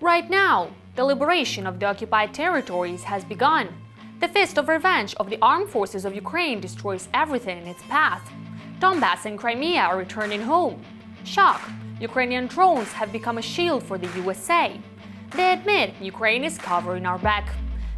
Right now, the liberation of the occupied territories has begun. The fist of revenge of the armed forces of Ukraine destroys everything in its path. Donbass and Crimea are returning home. Shock! Ukrainian drones have become a shield for the USA. They admit Ukraine is covering our back.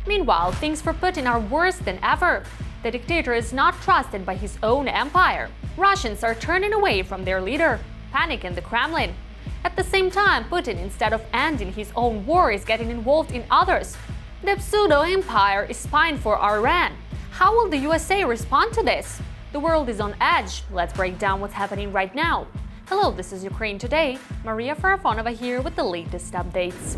Meanwhile, things for Putin are worse than ever. The dictator is not trusted by his own empire. Russians are turning away from their leader. Panic in the Kremlin. At the same time, Putin, instead of ending his own war, is getting involved in others. The pseudo-empire is spying for Iran. How will the USA respond to this? The world is on edge. Let's break down what's happening right now. Hello, this is Ukraine Today. Maria Farafonova here with the latest updates.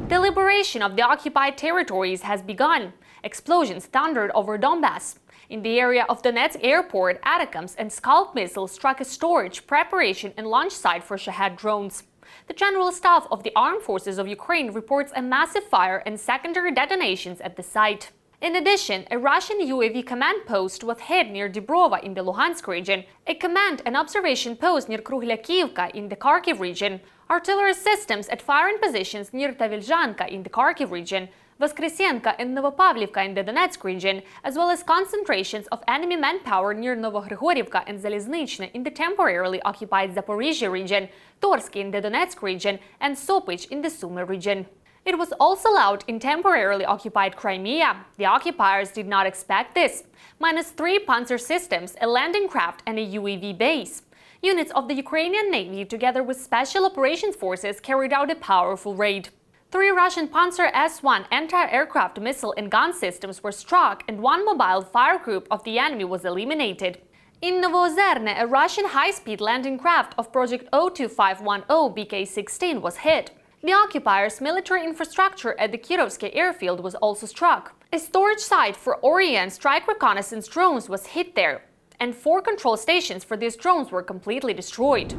The liberation of the occupied territories has begun. Explosions thundered over Donbass. In the area of Donetsk airport, ATACMS and Scalp missiles struck a storage, preparation and launch site for Shahed drones. The General Staff of the Armed Forces of Ukraine reports a massive fire and secondary detonations at the site. In addition, a Russian UAV command post was hit near Dibrova in the Luhansk region, a command and observation post near Kruhlyakivka in the Kharkiv region, artillery systems at firing positions near Tavilzhanka in the Kharkiv region, Voskresenka and Novopavlivka in the Donetsk region, as well as concentrations of enemy manpower near Novogrigorivka and Zaliznychne in the temporarily occupied Zaporizhia region, Torsky in the Donetsk region, and Sopych in the Sumy region. It was also loud in temporarily occupied Crimea. The occupiers did not expect this. -3 Panzer systems, a landing craft and a UAV base. Units of the Ukrainian Navy together with Special Operations Forces carried out a powerful raid. 3 Russian Panzer S-1 anti-aircraft missile and gun systems were struck and 1 mobile fire group of the enemy was eliminated. In Novoozerne, a Russian high-speed landing craft of Project 02510 BK-16 was hit. The occupiers' military infrastructure at the Kirovsky airfield was also struck. A storage site for Orion strike reconnaissance drones was hit there, and 4 control stations for these drones were completely destroyed.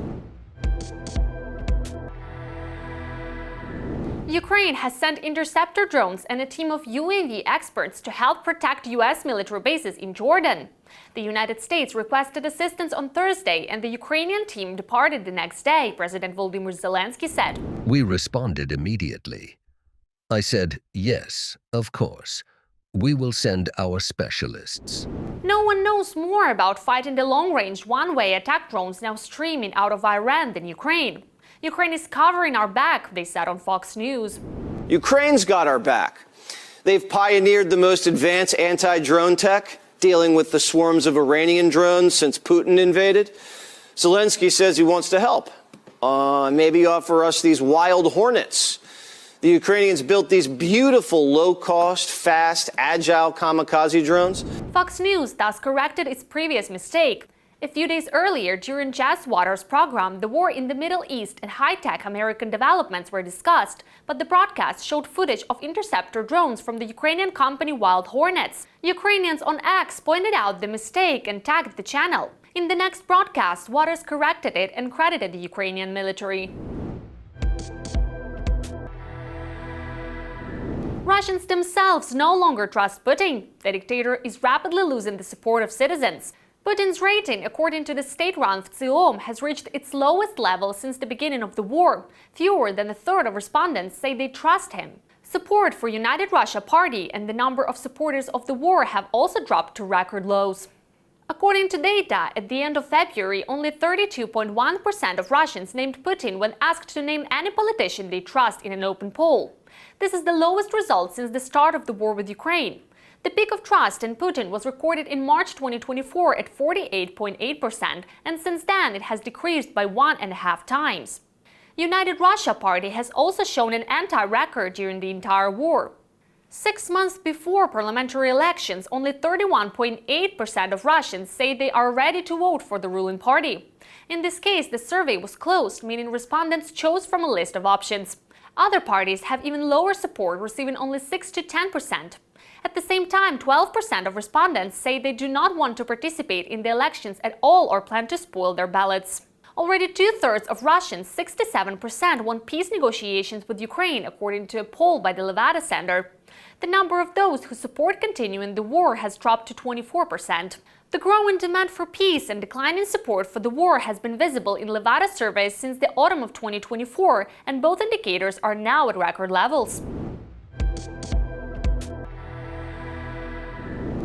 Ukraine has sent interceptor drones and a team of UAV experts to help protect US military bases in Jordan. The United States requested assistance on Thursday, and the Ukrainian team departed the next day, President Volodymyr Zelensky said. We responded immediately. I said, yes, of course. We will send our specialists. No one knows more about fighting the long-range one-way attack drones now streaming out of Iran than Ukraine. Ukraine is covering our back, they said on Fox News. Ukraine's got our back. They've pioneered the most advanced anti-drone tech, dealing with the swarms of Iranian drones since Putin invaded. Zelensky says he wants to help. Maybe offer us these wild hornets. The Ukrainians built these beautiful, low-cost, fast, agile kamikaze drones. Fox News thus corrected its previous mistake. A few days earlier, during Jess Waters' program, the war in the Middle East and high-tech American developments were discussed, but the broadcast showed footage of interceptor drones from the Ukrainian company Wild Hornets. Ukrainians on X pointed out the mistake and tagged the channel. In the next broadcast, Waters corrected it and credited the Ukrainian military. Russians themselves no longer trust Putin. The dictator is rapidly losing the support of citizens. Putin's rating, according to the state-run VTSIOM, has reached its lowest level since the beginning of the war. Fewer than a third of respondents say they trust him. Support for United Russia Party and the number of supporters of the war have also dropped to record lows. According to data, at the end of February, only 32.1% of Russians named Putin when asked to name any politician they trust in an open poll. This is the lowest result since the start of the war with Ukraine. The peak of trust in Putin was recorded in March 2024 at 48.8%, and since then it has decreased by 1.5 times. United Russia Party has also shown an anti-record during the entire war. 6 months before parliamentary elections, only 31.8% of Russians say they are ready to vote for the ruling party. In this case, the survey was closed, meaning respondents chose from a list of options. Other parties have even lower support, receiving only 6 to 10%. At the same time, 12% of respondents say they do not want to participate in the elections at all or plan to spoil their ballots. Already two-thirds of Russians, 67%, want peace negotiations with Ukraine, according to a poll by the Levada Center. The number of those who support continuing the war has dropped to 24%. The growing demand for peace and declining support for the war has been visible in Levada surveys since the autumn of 2024, and both indicators are now at record levels.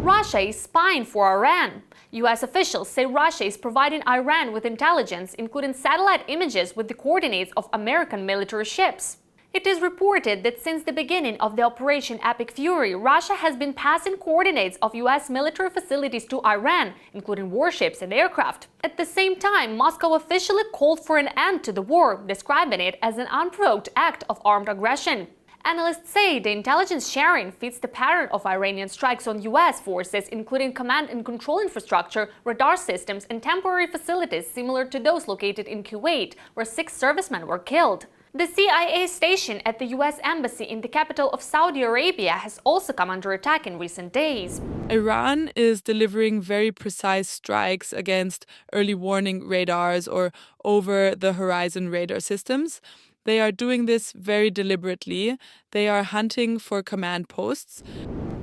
Russia is spying for Iran. U.S. officials say Russia is providing Iran with intelligence, including satellite images with the coordinates of American military ships. It is reported that since the beginning of the Operation Epic Fury, Russia has been passing coordinates of U.S. military facilities to Iran, including warships and aircraft. At the same time, Moscow officially called for an end to the war, describing it as an unprovoked act of armed aggression. Analysts say the intelligence sharing fits the pattern of Iranian strikes on U.S. forces, including command and control infrastructure, radar systems, and temporary facilities similar to those located in Kuwait, where 6 servicemen were killed. The CIA station at the U.S. Embassy in the capital of Saudi Arabia has also come under attack in recent days. Iran is delivering very precise strikes against early warning radars or over-the-horizon radar systems. They are doing this very deliberately. They are hunting for command posts.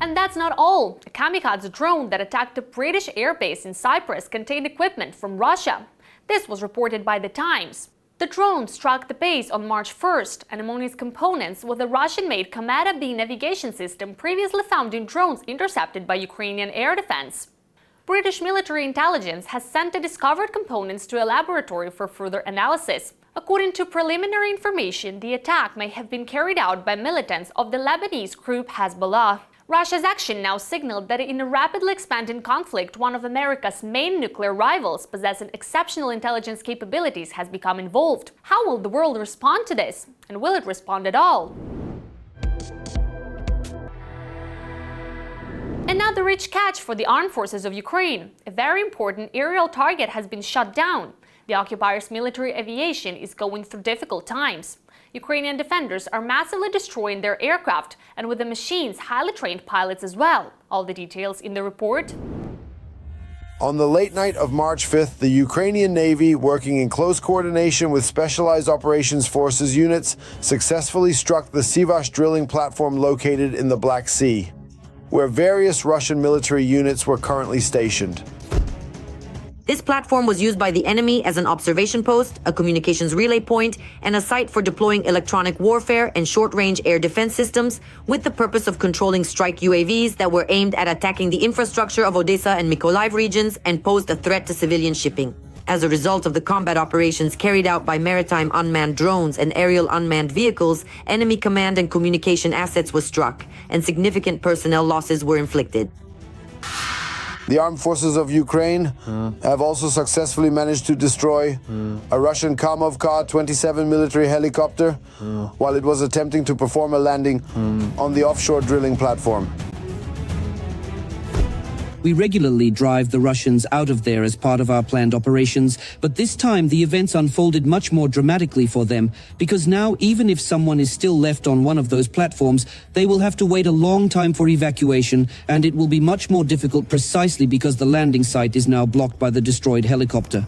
And that's not all. A kamikaze drone that attacked a British airbase in Cyprus contained equipment from Russia. This was reported by The Times. The drone struck the base on March 1st, and among its components was the Russian-made Kometa B navigation system previously found in drones intercepted by Ukrainian air defense. British military intelligence has sent the discovered components to a laboratory for further analysis. According to preliminary information, the attack may have been carried out by militants of the Lebanese group Hezbollah. Russia's action now signaled that in a rapidly expanding conflict, one of America's main nuclear rivals, possessing exceptional intelligence capabilities, has become involved. How will the world respond to this? And will it respond at all? Another rich catch for the armed forces of Ukraine. A very important aerial target has been shot down. The occupiers' military aviation is going through difficult times. Ukrainian defenders are massively destroying their aircraft, and with the machines, highly trained pilots as well. All the details in the report. On the late night of March 5th, the Ukrainian Navy, working in close coordination with Specialized Operations Forces units, successfully struck the Sivash drilling platform located in the Black Sea, where various Russian military units were currently stationed. This platform was used by the enemy as an observation post, a communications relay point, and a site for deploying electronic warfare and short-range air defense systems with the purpose of controlling strike UAVs that were aimed at attacking the infrastructure of Odessa and Mykolaiv regions and posed a threat to civilian shipping. As a result of the combat operations carried out by maritime unmanned drones and aerial unmanned vehicles, enemy command and communication assets were struck, and significant personnel losses were inflicted. The armed forces of Ukraine have also successfully managed to destroy a Russian Kamov Ka-27 military helicopter while it was attempting to perform a landing on the offshore drilling platform. We regularly drive the Russians out of there as part of our planned operations, but this time the events unfolded much more dramatically for them, because now even if someone is still left on one of those platforms, they will have to wait a long time for evacuation, and it will be much more difficult precisely because the landing site is now blocked by the destroyed helicopter.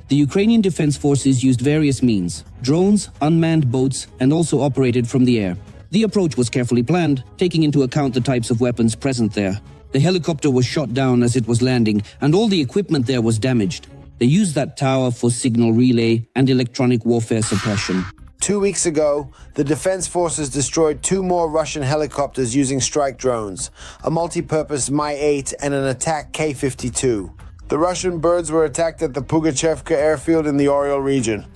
The Ukrainian Defense Forces used various means: drones, unmanned boats, and also operated from the air. The approach was carefully planned, taking into account the types of weapons present there. The helicopter was shot down as it was landing, and all the equipment there was damaged. They used that tower for signal relay and electronic warfare suppression. 2 weeks ago, the Defense Forces destroyed 2 more Russian helicopters using strike drones, a multi-purpose Mi-8 and an attack K-52. The Russian birds were attacked at the Pugachevka airfield in the Oriol region.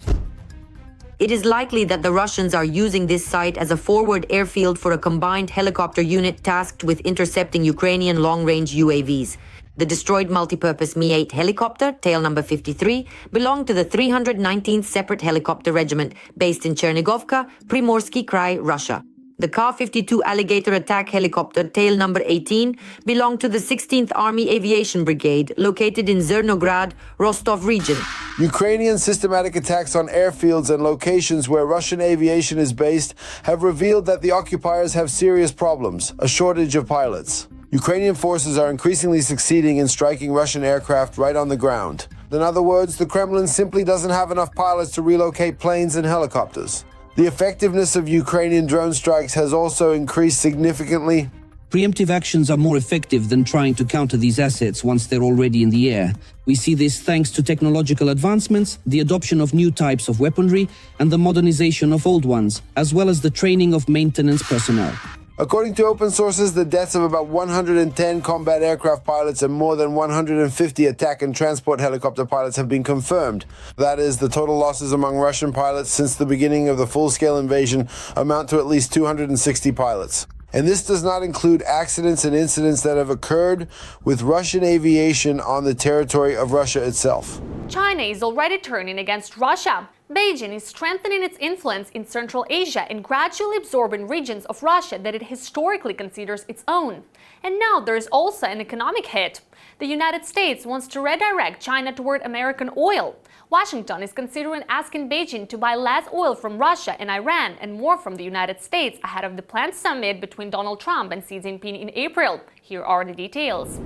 It is likely that the Russians are using this site as a forward airfield for a combined helicopter unit tasked with intercepting Ukrainian long-range UAVs. The destroyed multipurpose Mi-8 helicopter, tail number 53, belonged to the 319th Separate Helicopter Regiment, based in Chernigovka, Primorsky Krai, Russia. The Ka-52 Alligator attack helicopter, tail number 18, belonged to the 16th Army Aviation Brigade, located in Zernograd, Rostov region. Ukrainian systematic attacks on airfields and locations where Russian aviation is based have revealed that the occupiers have serious problems: a shortage of pilots. Ukrainian forces are increasingly succeeding in striking Russian aircraft right on the ground. In other words, the Kremlin simply doesn't have enough pilots to relocate planes and helicopters. The effectiveness of Ukrainian drone strikes has also increased significantly. Preemptive actions are more effective than trying to counter these assets once they're already in the air. We see this thanks to technological advancements, the adoption of new types of weaponry, and the modernization of old ones, as well as the training of maintenance personnel. According to open sources, the deaths of about 110 combat aircraft pilots and more than 150 attack and transport helicopter pilots have been confirmed. That is, the total losses among Russian pilots since the beginning of the full-scale invasion amount to at least 260 pilots. And this does not include accidents and incidents that have occurred with Russian aviation on the territory of Russia itself. China is already turning against Russia. Beijing is strengthening its influence in Central Asia and gradually absorbing regions of Russia that it historically considers its own. And now there is also an economic hit. The United States wants to redirect China toward American oil. Washington is considering asking Beijing to buy less oil from Russia and Iran and more from the United States ahead of the planned summit between Donald Trump and Xi Jinping in April. Here are the details.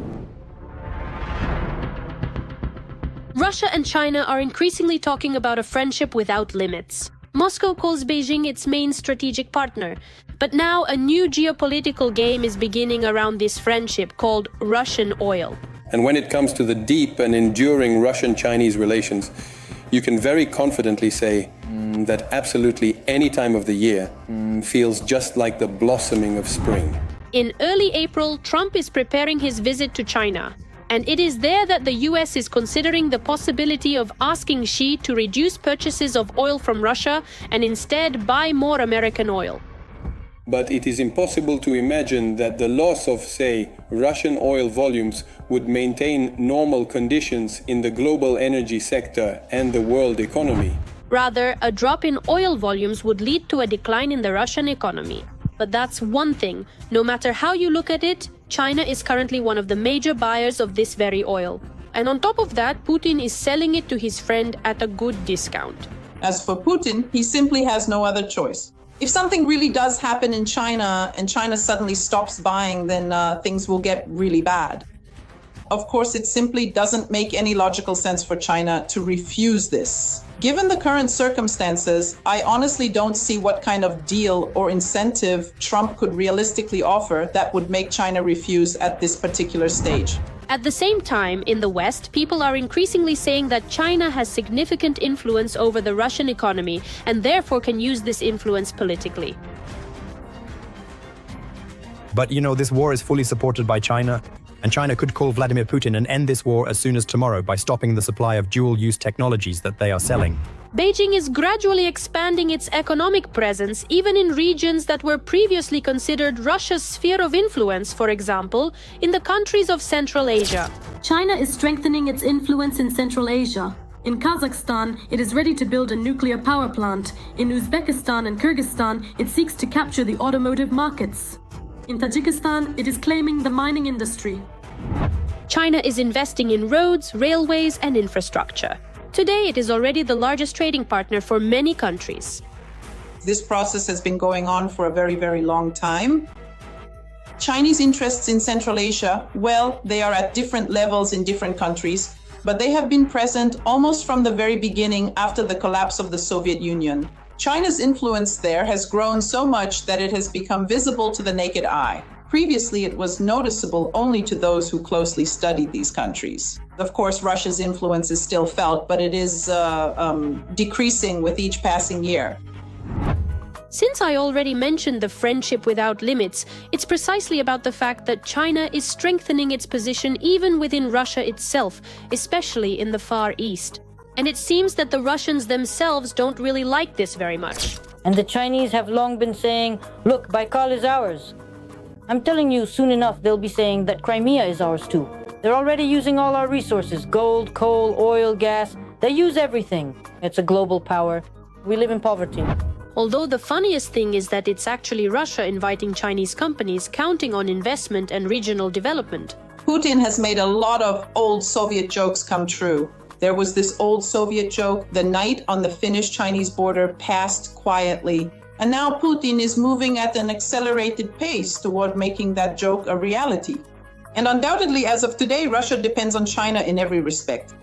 Russia and China are increasingly talking about a friendship without limits. Moscow calls Beijing its main strategic partner. But now a new geopolitical game is beginning around this friendship called Russian oil. And when it comes to the deep and enduring Russian-Chinese relations, you can very confidently say that absolutely any time of the year feels just like the blossoming of spring. In early April, Trump is preparing his visit to China. And it is there that the US is considering the possibility of asking Xi to reduce purchases of oil from Russia and instead buy more American oil. But it is impossible to imagine that the loss of, say, Russian oil volumes would maintain normal conditions in the global energy sector and the world economy. Rather, a drop in oil volumes would lead to a decline in the Russian economy. But that's one thing. No matter how you look at it, China is currently one of the major buyers of this very oil. And on top of that, Putin is selling it to his friend at a good discount. As for Putin, he simply has no other choice. If something really does happen in China and China suddenly stops buying, then things will get really bad. Of course, it simply doesn't make any logical sense for China to refuse this. Given the current circumstances, I honestly don't see what kind of deal or incentive Trump could realistically offer that would make China refuse at this particular stage. At the same time, in the West, people are increasingly saying that China has significant influence over the Russian economy and therefore can use this influence politically. But, this war is fully supported by China, and China could call Vladimir Putin and end this war as soon as tomorrow by stopping the supply of dual-use technologies that they are selling. Beijing is gradually expanding its economic presence even in regions that were previously considered Russia's sphere of influence, for example, in the countries of Central Asia. China is strengthening its influence in Central Asia. In Kazakhstan, it is ready to build a nuclear power plant. In Uzbekistan and Kyrgyzstan, it seeks to capture the automotive markets. In Tajikistan, it is claiming the mining industry. China is investing in roads, railways, and infrastructure. Today, it is already the largest trading partner for many countries. This process has been going on for a very, very long time. Chinese interests in Central Asia, well, they are at different levels in different countries, but they have been present almost from the very beginning after the collapse of the Soviet Union. China's influence there has grown so much that it has become visible to the naked eye. Previously, it was noticeable only to those who closely studied these countries. Of course, Russia's influence is still felt, but it is decreasing with each passing year. Since I already mentioned the friendship without limits, it's precisely about the fact that China is strengthening its position even within Russia itself, especially in the Far East. And it seems that the Russians themselves don't really like this very much. And the Chinese have long been saying, look, Baikal is ours. I'm telling you, soon enough they'll be saying that Crimea is ours too. They're already using all our resources, gold, coal, oil, gas. They use everything. It's a global power. We live in poverty. Although the funniest thing is that it's actually Russia inviting Chinese companies counting on investment and regional development. Putin has made a lot of old Soviet jokes come true. There was this old Soviet joke, the night on the Finnish-Chinese border passed quietly. And now Putin is moving at an accelerated pace toward making that joke a reality. And undoubtedly, as of today, Russia depends on China in every respect.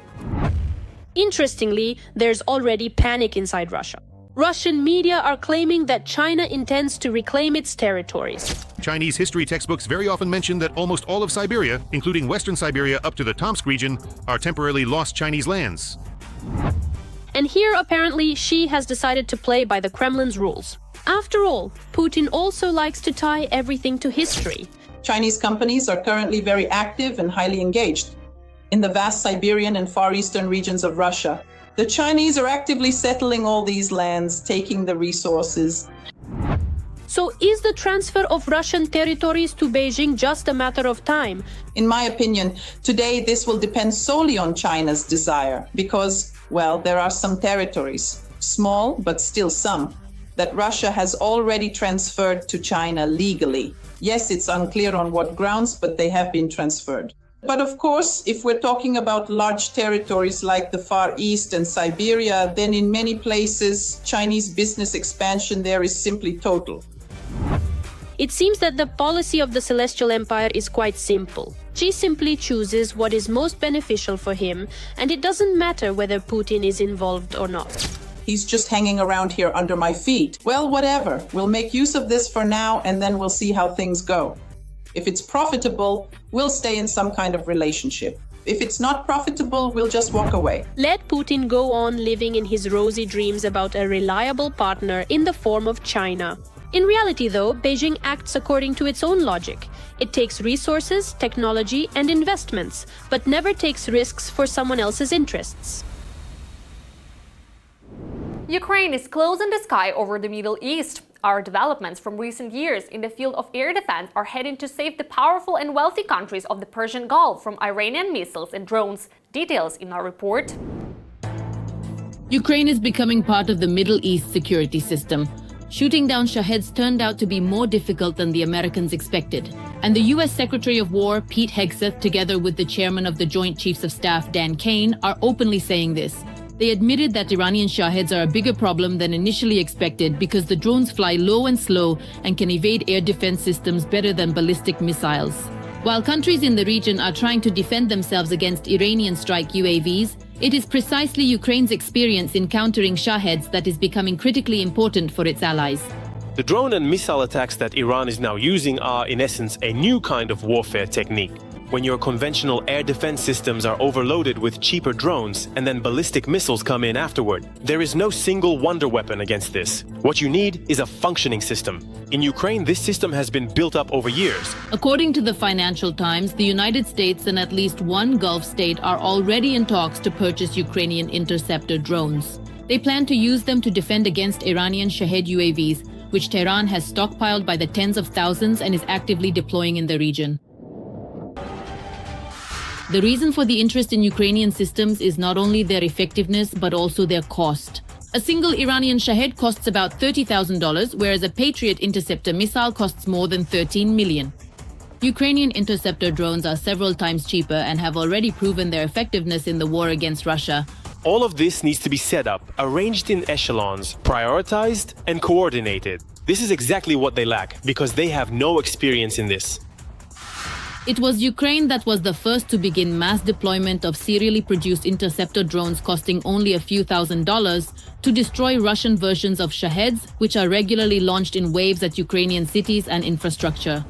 Interestingly, there's already panic inside Russia. Russian media are claiming that China intends to reclaim its territories. Chinese history textbooks very often mention that almost all of Siberia, including Western Siberia up to the Tomsk region, are temporarily lost Chinese lands. And here, apparently, Xi has decided to play by the Kremlin's rules. After all, Putin also likes to tie everything to history. Chinese companies are currently very active and highly engaged in the vast Siberian and Far Eastern regions of Russia. The Chinese are actively settling all these lands, taking the resources. So is the transfer of Russian territories to Beijing just a matter of time? In my opinion, today this will depend solely on China's desire because, well, there are some territories, small but still some, that Russia has already transferred to China legally. Yes, it's unclear on what grounds, but they have been transferred. But of course, if we're talking about large territories like the Far East and Siberia, then in many places, Chinese business expansion there is simply total. It seems that the policy of the Celestial Empire is quite simple. Xi simply chooses what is most beneficial for him, and it doesn't matter whether Putin is involved or not. He's just hanging around here under my feet. Well, whatever. We'll make use of this for now, and then we'll see how things go. If it's profitable, we'll stay in some kind of relationship. If it's not profitable, we'll just walk away. Let Putin go on living in his rosy dreams about a reliable partner in the form of China. In reality, though, Beijing acts according to its own logic. It takes resources, technology, and investments, but never takes risks for someone else's interests. Ukraine is closing the sky over the Middle East. Our developments from recent years in the field of air defense are heading to save the powerful and wealthy countries of the Persian Gulf from Iranian missiles and drones. Details in our report. Ukraine is becoming part of the Middle East security system. Shooting down Shaheds turned out to be more difficult than the Americans expected. And the U.S. Secretary of War, Pete Hegseth, together with the chairman of the Joint Chiefs of Staff, Dan Kane, are openly saying this. They admitted that Iranian Shaheds are a bigger problem than initially expected because the drones fly low and slow and can evade air defense systems better than ballistic missiles. While countries in the region are trying to defend themselves against Iranian-strike UAVs, it is precisely Ukraine's experience in countering Shaheds that is becoming critically important for its allies. The drone and missile attacks that Iran is now using are, in essence, a new kind of warfare technique. When your conventional air defense systems are overloaded with cheaper drones and then ballistic missiles come in afterward, there is no single wonder weapon against this. What you need is a functioning system. In Ukraine, this system has been built up over years. According to the Financial Times, the United States and at least one Gulf state are already in talks to purchase Ukrainian interceptor drones. They plan to use them to defend against Iranian Shahed UAVs, which Tehran has stockpiled by the tens of thousands and is actively deploying in the region. The reason for the interest in Ukrainian systems is not only their effectiveness, but also their cost. A single Iranian Shahed costs about $30,000, whereas a Patriot interceptor missile costs more than $13 million. Ukrainian interceptor drones are several times cheaper and have already proven their effectiveness in the war against Russia. All of this needs to be set up, arranged in echelons, prioritized, and coordinated. This is exactly what they lack, because they have no experience in this. It was Ukraine that was the first to begin mass deployment of serially produced interceptor drones costing only a few $1,000s to destroy Russian versions of Shaheds, which are regularly launched in waves at Ukrainian cities and infrastructure.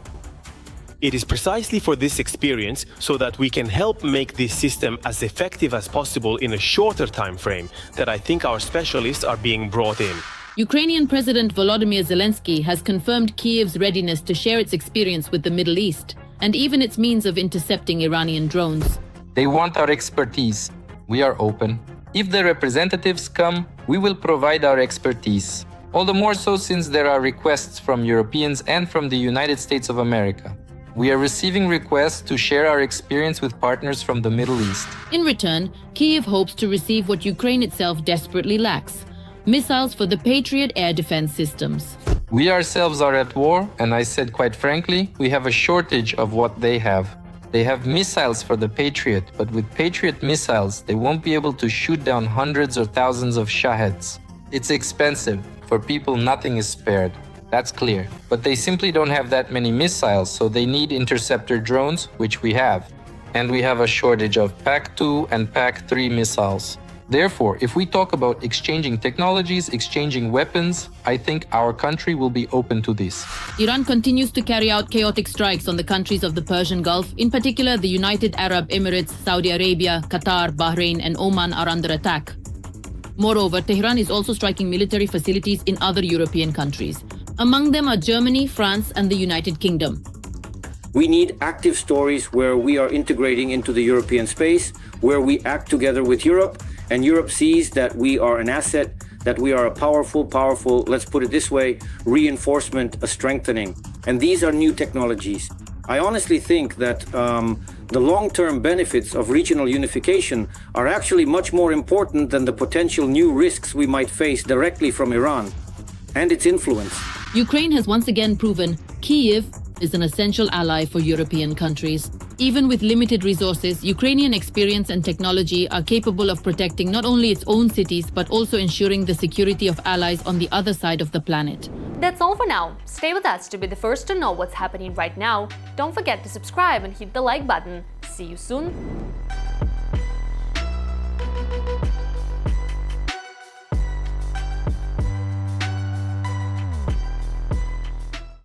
It is precisely for this experience, so that we can help make this system as effective as possible in a shorter time frame, that I think our specialists are being brought in. Ukrainian President Volodymyr Zelensky has confirmed Kyiv's readiness to share its experience with the Middle East, and even its means of intercepting Iranian drones. They want our expertise. We are open. If the representatives come, we will provide our expertise. All the more so since there are requests from Europeans and from the United States of America. We are receiving requests to share our experience with partners from the Middle East. In return, Kyiv hopes to receive what Ukraine itself desperately lacks: missiles for the Patriot air defense systems. We ourselves are at war, and I said quite frankly, we have a shortage of what they have. They have missiles for the Patriot, but with Patriot missiles, they won't be able to shoot down hundreds or thousands of Shaheds. It's expensive. For people, nothing is spared. That's clear. But they simply don't have that many missiles, so they need interceptor drones, which we have. And we have a shortage of PAC-2 and PAC-3 missiles. Therefore, if we talk about exchanging technologies, exchanging weapons, I think our country will be open to this. Iran continues to carry out chaotic strikes on the countries of the Persian Gulf. In particular, the United Arab Emirates, Saudi Arabia, Qatar, Bahrain, and Oman are under attack. Moreover, Tehran is also striking military facilities in other European countries. Among them are Germany, France, and the United Kingdom. We need active stories where we are integrating into the European space, where we act together with Europe, and Europe sees that we are an asset, that we are a powerful, let's put it this way, reinforcement, a strengthening. And these are new technologies. I honestly think that the long-term benefits of regional unification are actually much more important than the potential new risks we might face directly from Iran and its influence. Ukraine has once again proven Kyiv is an essential ally for European countries. Even with limited resources, Ukrainian experience and technology are capable of protecting not only its own cities, but also ensuring the security of allies on the other side of the planet. That's all for now. Stay with us to be the first to know what's happening right now. Don't forget to subscribe and hit the like button. See you soon.